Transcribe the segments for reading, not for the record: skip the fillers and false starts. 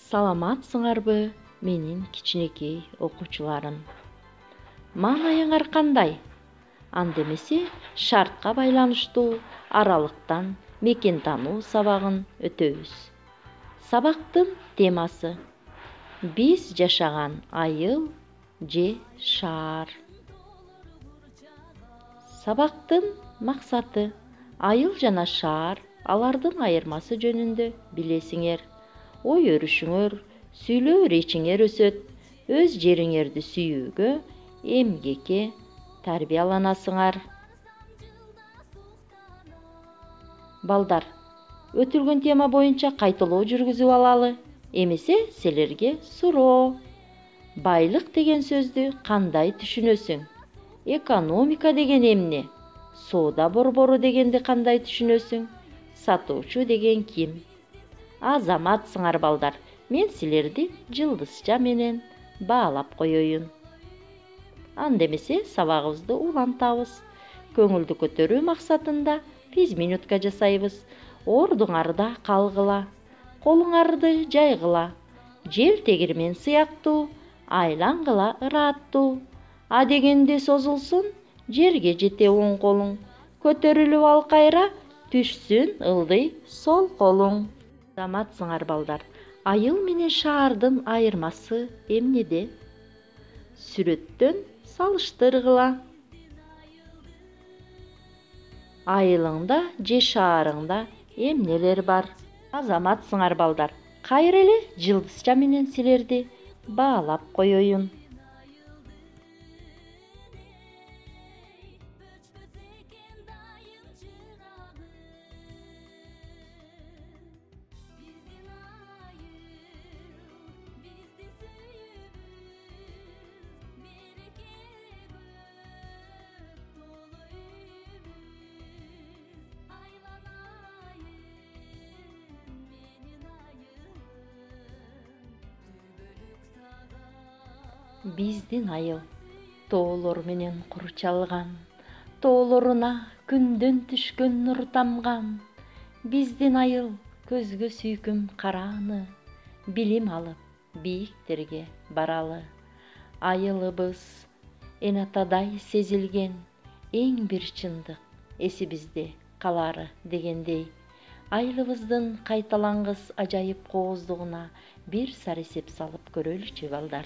Саламатсыңарбы, менин кичинекей окуучуларым. Маанайыңар кандай? Андемесе шартка байланыштуу аралыктан мекен тануу сабагын өтөбүз. Сабактын темасы: биз жашаган айыл же шаар. Сабактын максаты: айыл жана шаар алардын айырмасы жөнүндө билесиңер, ой өрүшүңөр, сүйлөө иречиңер өсөт, өз жериңерди сүйүүгө, эмгекке тарбияланасыңар. Балдар, өтүлгөн тема боюнча кайталоо жүргүзүп алалы, эмесе силерге суроо. Байлык деген сөздү кандай түшүнөсүң? Экономика деген эмне? Соода борбору дегенди кандай түшүнөсүң? Сатуучу деген ким? Азаматсыңар балдар, мен силерди жылдызча менен баалап коеюн. Андемесе сабагыбызды улантабыз. Көңүлдү көтөрүү максатында физминутка жасайбыз. Ордуңарда калгыла, колуңарды жайгыла, жел тегирмен сыяктуу, айлангыла ыраттуу. А дегенде созулсун, жерге жете оң колуң, көтөрүлүп ал кайра, түшсүн ылдый сол колуң. Азаматсыңар балдар, айыл менен шаардын айырмасы эмнеде? Сүрөттөн салыштыргыла. Айылыңда же шаарыңда эмнелер бар? Азаматсыңар балдар, кайра эле жылдызча менен силерди баалап коеюн. Биздин айыл тоолор менен курчалган, тоолоруна күндөн түшкөн нур тамган. Биздин айыл көзгө сүйкүм карааны, билим алып бийиктерге баралы. Айылыбыз энатадай сезилген, эң бир чындык эсибизде калары дегендей. Айылыбыздын кайталангыс ажайып кооздугуна бир сар эсеп салып көрөлүчү балдар.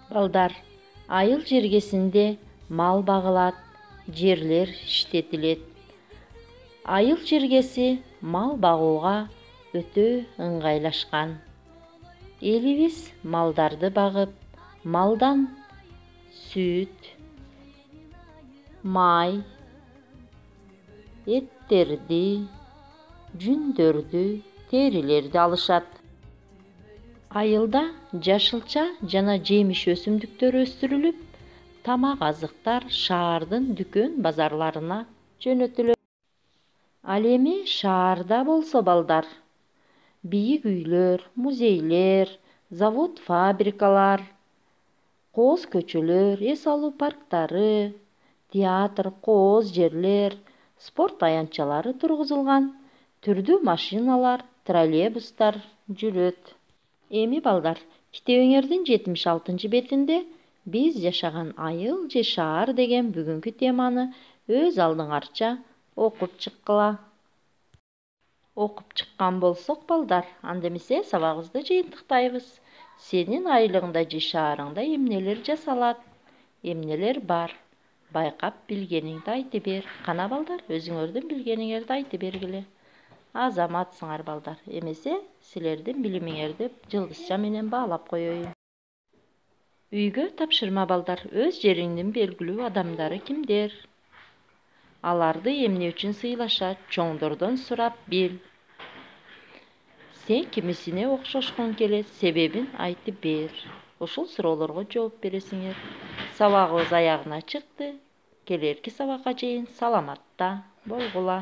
Балдар, айыл жергесинде мал багылат, жерлер иштетилет. Айыл жергеси мал багууга өтө ыңгайлашкан. Элибиз малдарды багып, малдан сүт, май, эттерди, жүндөрдү, терилерди алышат. Айылда жашылча жана жемиш өсүмдүктөр өстүрүлүп, тамак азыктар шаардын дүкөн базарларына жөнөтүлөт. Ал эми шаарда болсо балдар, бийик үйлөр, музейлер, завод, фабрикалар, кооз көчөлөр, эс алуу парктары, театр, кооз жерлер, спорт аянтчалары тургузулган, түрдүү машиналар, троллейбустар жүрөт. Эми балдар, китебиңердин 76-бетинде биз жашаган айыл же шаар деген бүгүнкү теманы өз алдыңарча окуп чыккыла. Окуп чыккан болсок балдар, андемесе сабагыбызды жыйынтыктайбыз. Сенин айылыңда же шаарыңда эмнелер жасалат? Эмнелер бар? Байкап билгениңди айты бер. Кана балдар, өзүңөрдүн билгениңерди айты бергиле. Азаматсыңар балдар. Эмесе, силердин билимиңерди жылдызча менен баалап коеюн. Үйгө тапшырма балдар. Өз жериңдин белгилүү адамдары кимдер? Аларды эмне үчүн сыйлашат? Чоңдордон сурап бил. Сен кимисине окшошкуң келет? Себебин айтып бер. Ушул суроолорго жооп бересиңер. Сабагыбыз аягына чыкты. Келерки сабакка чейин саламатта болгула.